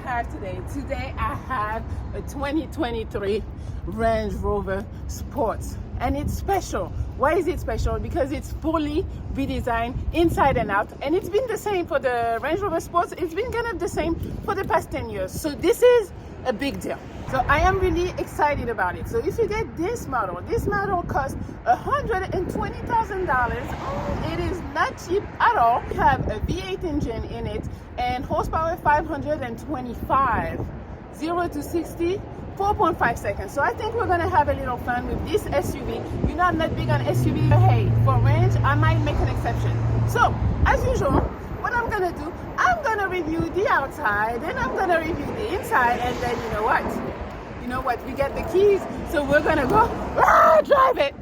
have today? Today I have a 2023 Range Rover Sports, and it's special. Why is it special? Because it's fully redesigned inside and out, and it's been the same for the Range Rover Sports. It's been kind of the same for the past 10 years. So this is a big deal. So I am really excited about it. So if you get this model costs $120,000. It is not cheap at all. You have a V8 engine in it and horsepower 525. 0 to 60, 4.5 seconds. So I think we're gonna have a little fun with this SUV. You know I'm not big on SUV, but hey, for range, I might make an exception. So as usual, what I'm gonna do, I'm gonna review the outside, then I'm gonna review the inside, and then you know what? We get the keys, so we're gonna go drive it.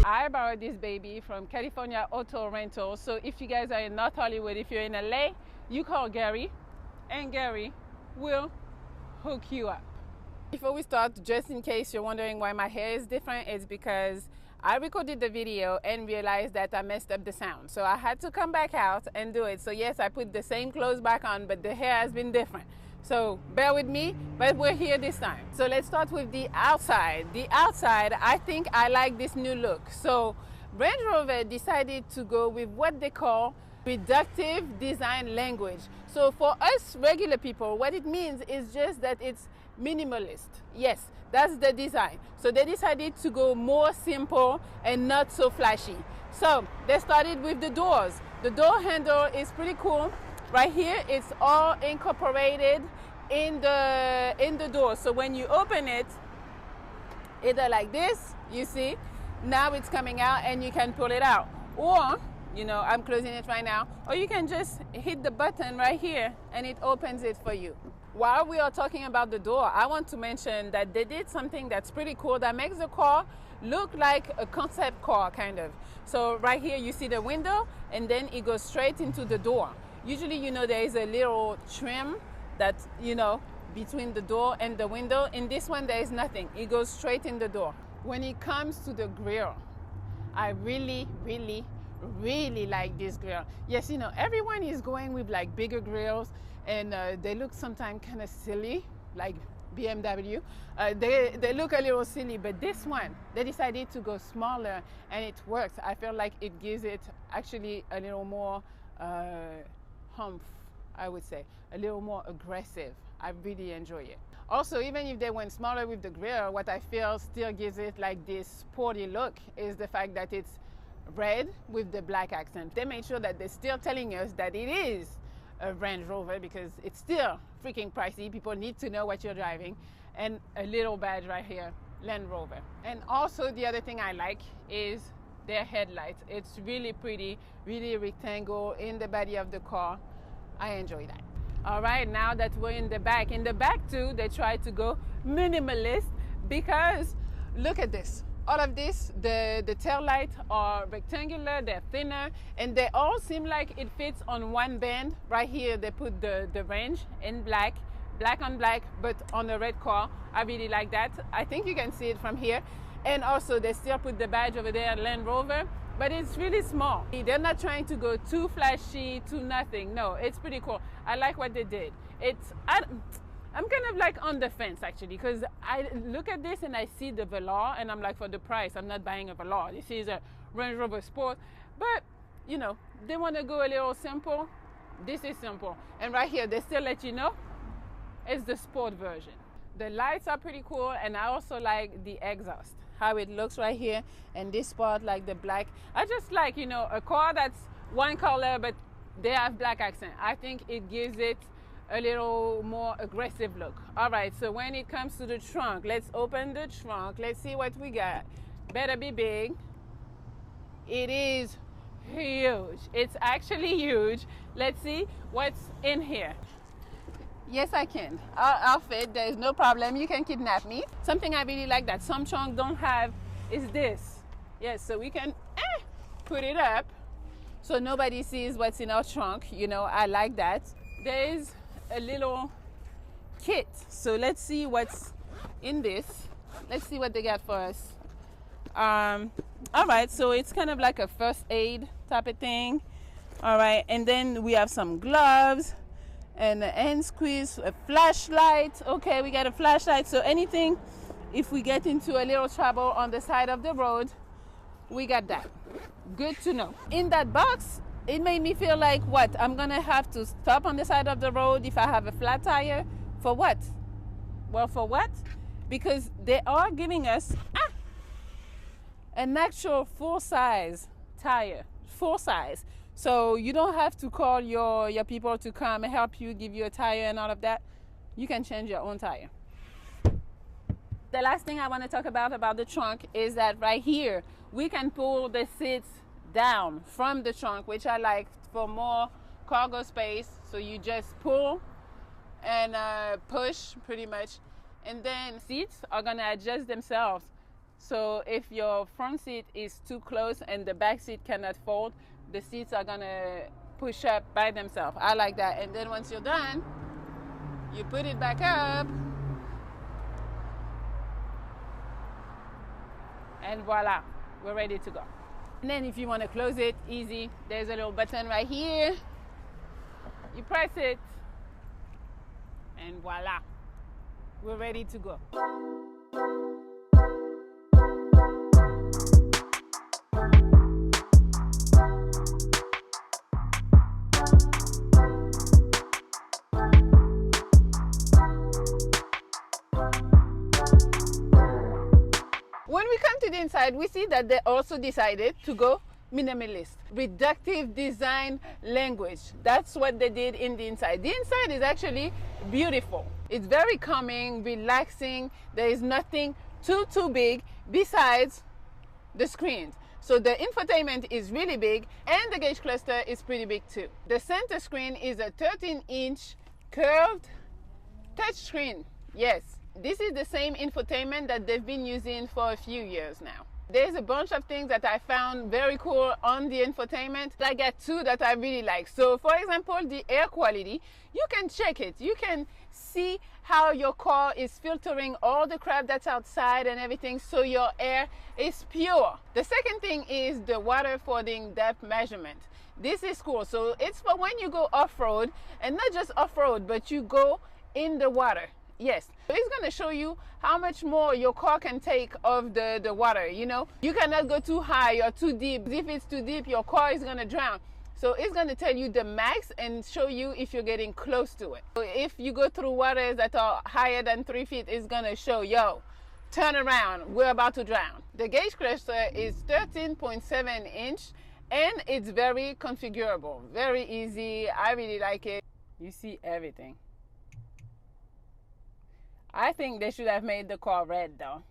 I borrowed this baby from California Auto Rental. So if you guys are in North Hollywood, if you're in LA, you call Gary and Gary will hook you up. Before we start, just in case you're wondering why my hair is different, it's because I recorded the video and realized that I messed up the sound. So I had to come back out and do it. So yes, I put the same clothes back on, but the hair has been different. So bear with me, but we're here this time. So let's start with the outside. The outside, I think I like this new look. So Range Rover decided to go with what they call reductive design language. So for us regular people, what it means is just that it's minimalist. Yes, that's the design. So they decided to go more simple and not so flashy. So they started with the doors. The door handle is pretty cool. Right here, it's all incorporated in the door. So when you open it, either like this, you see, now it's coming out and you can pull it out. Or, I'm closing it right now, or you can just hit the button right here and it opens it for you. While we are talking about the door, I want to mention that they did something that's pretty cool that makes the car look like a concept car, kind of. So right here, you see the window and then it goes straight into the door. Usually, there is a little trim that, between the door and the window. In this one, there is nothing. It goes straight in the door. When it comes to the grille, I really, really, really like this grille. Yes, everyone is going with like bigger grills and they look sometimes kind of silly, like BMW. They look a little silly, but this one, they decided to go smaller and it works. I feel like it gives it actually a little more humph, I would say, a little more aggressive. I really enjoy it. Also, even if they went smaller with the grille, what I feel still gives it like this sporty look is the fact that it's red with the black accent. They made sure that they're still telling us that it is a Range Rover because it's still freaking pricey. People need to know what you're driving. And a little badge right here, Land Rover. And also the other thing I like is their headlights. It's really pretty, really rectangle in the body of the car. I enjoy that. All right, now that we're in the back too, they try to go minimalist because look at this. All of this, the tail lights are rectangular, they're thinner, and they all seem like it fits on one band. Right here, they put the range in black on black, but on a red car. I really like that. I think you can see it from here. And also they still put the badge over there, Land Rover, but it's really small. They're not trying to go too flashy, too nothing. No, it's pretty cool. I like what they did. I'm kind of like on the fence actually, because I look at this and I see the Velar and I'm like, for the price, I'm not buying a Velar. This is a Range Rover Sport, but they want to go a little simple. This is simple. And right here, they still let you know it's the sport version. The lights are pretty cool, and I also like the exhaust, how it looks right here, and this part, like the black. I just like, a car that's one color, but they have black accent. I think it gives it a little more aggressive look. All right, so when it comes to the trunk, let's open the trunk. Let's see what we got. Better be big. It is huge. It's actually huge. Let's see what's in here. Yes, I can. I'll fit. There's no problem. You can kidnap me. Something I really like that some trunks don't have is this. Yes, so we can put it up so nobody sees what's in our trunk. You know, I like that. There is a little kit, so let's see what's in this. Let's see what they got for us. All right, so it's kind of like a first aid type of thing. All right, and then we have some gloves and a hand squeeze, a flashlight. Okay, we got a flashlight, so anything, if we get into a little trouble on the side of the road, we got that. Good to know. In that box, it made me feel like, what, I'm gonna have to stop on the side of the road if I have a flat tire? For what? Well, for what? Because they are giving us an actual full-size tire, full size. So you don't have to call your people to come and help you, give you a tire and all of that. You can change your own tire. The last thing I want to talk about the trunk is that right here, we can pull the seats down from the trunk, which I like for more cargo space. So you just pull and push pretty much, and then seats are gonna adjust themselves. So if your front seat is too close and the back seat cannot fold, the seats are gonna push up by themselves. I like that. And then once you're done, you put it back up, and voila, we're ready to go. And then if you want to close it, easy. There's a little button right here. You press it, and voila, we're ready to go. When we come to the inside, we see that they also decided to go minimalist, reductive design language. That's what they did in the inside. The inside is actually beautiful. It's very calming, relaxing. There is nothing too big besides the screens. So the infotainment is really big, and the gauge cluster is pretty big too. The center screen is a 13-inch curved touch screen. Yes, this is the same infotainment that they've been using for a few years now. There's a bunch of things that I found very cool on the infotainment. I got two that I really like. So for example, the air quality, you can check it. You can see how your car is filtering all the crap that's outside and everything, so your air is pure. The second thing is the water fording depth measurement. This is cool. So it's for when you go off-road, and not just off-road, but you go in the water. Yes, so it's going to show you how much more your car can take of the water. You know, you cannot go too high or too deep. If it's too deep, your car is going to drown. So it's going to tell you the max and show you if you're getting close to it. So if you go through waters that are higher than 3 feet, it's going to show, yo, turn around, we're about to drown. The gauge cluster is 13.7 inch, and it's very configurable, very easy. I really like it. You see everything. I think they should have made the car red though.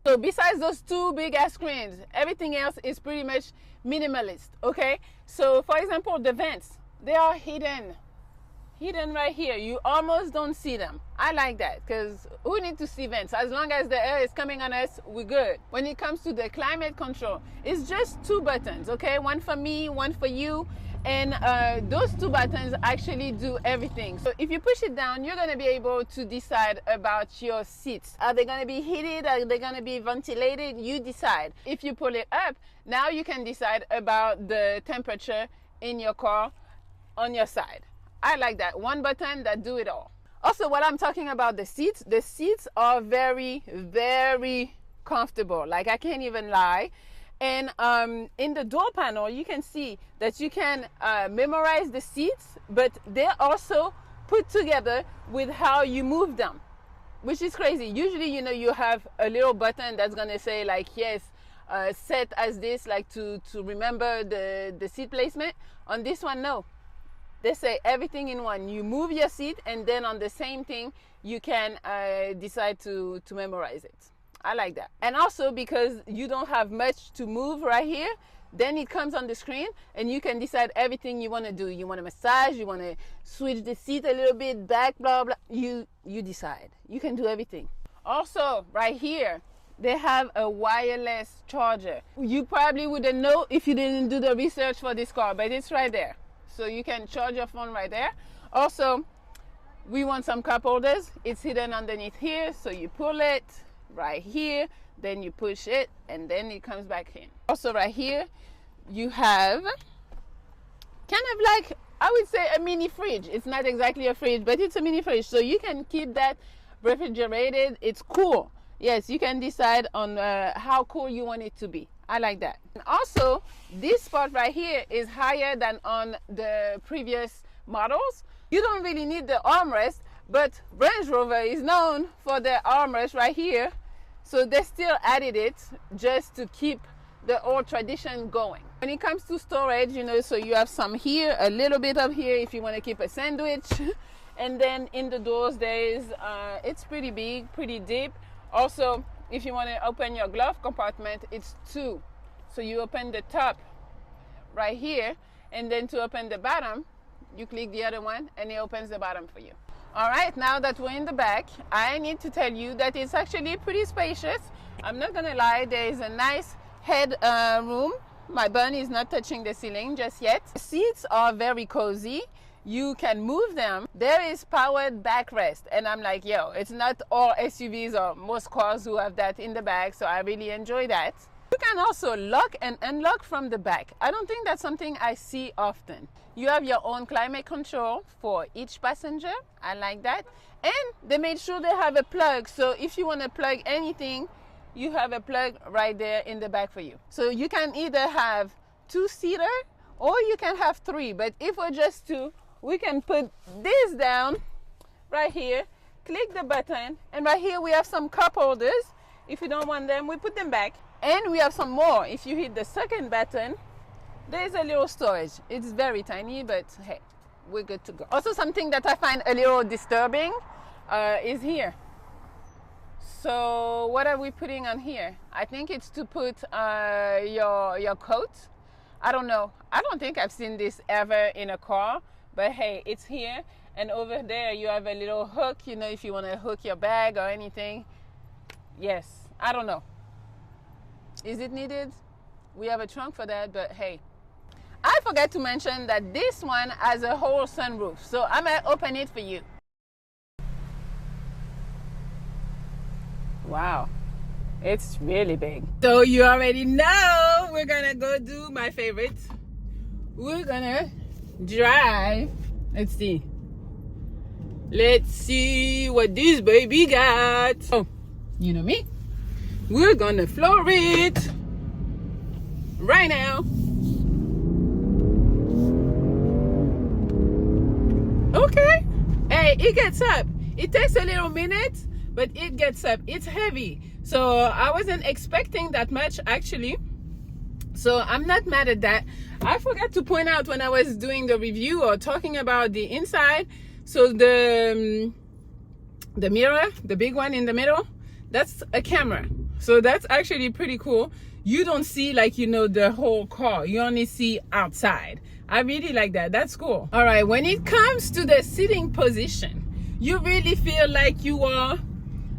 So besides those two big ass screens, everything else is pretty much minimalist, okay? So for example, the vents, they are hidden right here. You almost don't see them. I like that, because who needs to see vents? As long as the air is coming on us, we're good. When it comes to the climate control, it's just two buttons, okay? One for me, one for you. And those two buttons actually do everything. So if you push it down, you're going to be able to decide about your seats. Are they going to be heated? Are they going to be ventilated? You decide. If you pull it up, now you can decide about the temperature in your car on your side. I like that. One button that do it all. Also, while I'm talking about the seats are very, very comfortable. Like, I can't even lie. And in the door panel, you can see that you can memorize the seats, but they're also put together with how you move them, which is crazy. Usually, you know, you have a little button that's going to say like, yes, set as this, like to remember the seat placement. On this one, no. They say everything in one. You move your seat, and then on the same thing, you can decide to memorize it. I like that. And also, because you don't have much to move right here, then it comes on the screen and you can decide everything you want to do. You want to massage, you want to switch the seat a little bit back, blah blah. You decide. You can do everything. Also right here, they have a wireless charger. You probably wouldn't know if you didn't do the research for this car, but it's right there. So you can charge your phone right there. Also, we want some cup holders. It's hidden underneath here. So you pull it right here, then you push it, and then it comes back in. Also right here, you have kind of like, I would say, a mini fridge. It's not exactly a fridge, but it's a mini fridge. So you can keep that refrigerated. It's cool. Yes, you can decide on how cool you want it to be. I like that. And also, this part right here is higher than on the previous models. You don't really need the armrest, but Range Rover is known for their armrest right here. So they still added it just to keep the old tradition going. When it comes to storage, you know, so you have some here, a little bit of here if you want to keep a sandwich. And then in the doors, it's pretty big, pretty deep. Also, if you want to open your glove compartment, it's 2. So you open the top right here, and then to open the bottom, you click the other one, and it opens the bottom for you. All right, now that we're in the back, I need to tell you that it's actually pretty spacious. I'm not gonna lie, there is a nice head room. My bun is not touching the ceiling just yet. The seats are very cozy. You can move them. There is powered backrest, and I'm like, yo, it's not all SUVs or most cars who have that in the back, so I really enjoy that. You can also lock and unlock from the back. I don't think that's something I see often. You have your own climate control for each passenger. I like that. And they made sure they have a plug, so if you want to plug anything, you have a plug right there in the back for you. So you can either have 2-seater or you can have 3, but if we're just 2, we can put this down right here, click the button, and right here we have some cup holders. If you don't want them, we put them back. And we have some more. If you hit the second button, there's a little storage. It's very tiny, but hey, we're good to go. Also, something that I find a little disturbing is here. So what are we putting on here? I think it's to put your coat. I don't know. I don't think I've seen this ever in a car, but hey, it's here. And over there you have a little hook, you know, if you want to hook your bag or anything. Yes, I don't know. Is it needed? We have a trunk for that, but hey. I forgot to mention that this one has a whole sunroof, so I'm gonna open it for you. Wow, it's really big. So you already know we're gonna go do my favorite. We're gonna drive. Let's see what this baby got. Oh, you know me, we're gonna floor it right now. Okay, hey, it gets up. It takes a little minute, but it gets up. It's heavy, so I wasn't expecting that much actually, so I'm not mad at that. I forgot to point out when I was doing the review or talking about the inside, so the mirror, the big one in the middle, that's a camera, so that's actually pretty cool. You don't see, like, you know, the whole car, you only see outside. I really like that. That's cool. All right, when it comes to the sitting position, you really feel like you are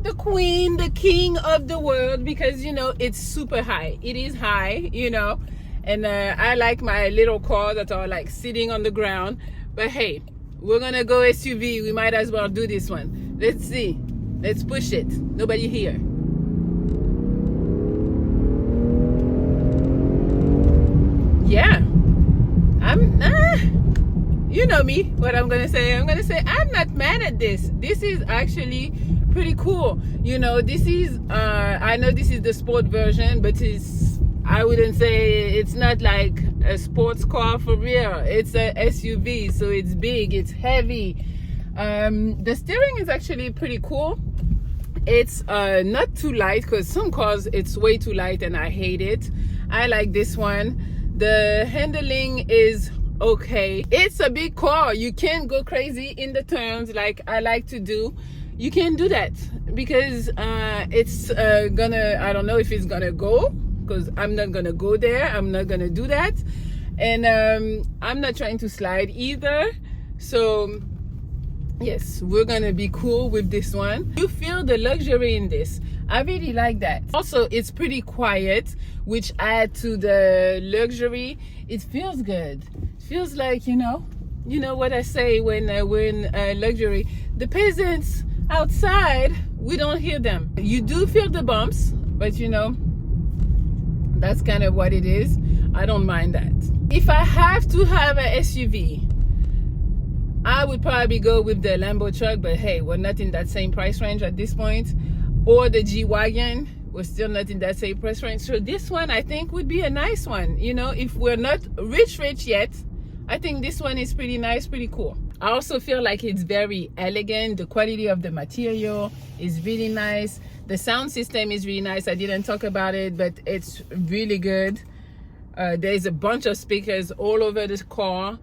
the queen, the king of the world, because, you know, it's super high. It is high, you know, and I like my little car that are like sitting on the ground. But hey, we're gonna go SUV. We might as well do this one. Let's see. Let's push it. Nobody here. Yeah. You know me, what I'm gonna say. I'm gonna say I'm not mad at this. This is actually pretty cool. You know, this is I know this is the sport version, but I wouldn't say, it's not like a sports car for real. It's a SUV, so it's big, it's heavy. The steering is actually pretty cool. It's not too light, because some cars it's way too light and I hate it. I like this one. The handling is okay. It's a big car. You can't go crazy in the turns like I like to do. You can't do that because it's gonna, I don't know if it's gonna go, because I'm not gonna go there. I'm not gonna do that, and I'm not trying to slide either. So yes, we're gonna be cool with this one. You feel the luxury in this. I really like that. Also, it's pretty quiet, which add to the luxury. It feels good. It feels like, you know what I say when we're in luxury. The peasants outside, we don't hear them. You do feel the bumps, but you know, that's kind of what it is. I don't mind that. If I have to have an SUV, I would probably go with the Lambo truck, but hey, we're not in that same price range at this point. Or the G-Wagon, we're still not in that same price range. So this one, I think, would be a nice one. You know, if we're not rich yet, I think this one is pretty nice, pretty cool. I also feel like it's very elegant. The quality of the material is really nice. The sound system is really nice. I didn't talk about it, but it's really good. There's a bunch of speakers all over the car.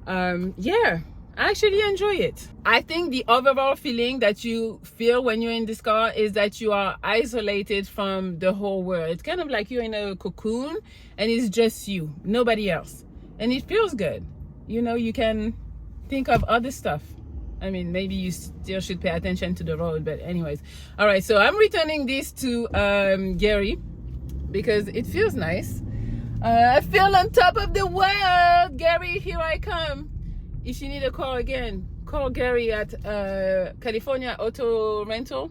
Yeah, I actually enjoy it. I think the overall feeling that you feel when you're in this car is that you are isolated from the whole world. It's kind of like you're in a cocoon and it's just you, nobody else. And it feels good. You know, you can think of other stuff. I mean, maybe you still should pay attention to the road, but anyways. All right, so I'm returning this to Gary because it feels nice. I feel on top of the world. Gary, here I come. If you need a car again, call Gary at California Auto Rental.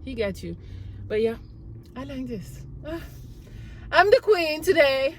He got you. But yeah, I like this. I'm the queen today.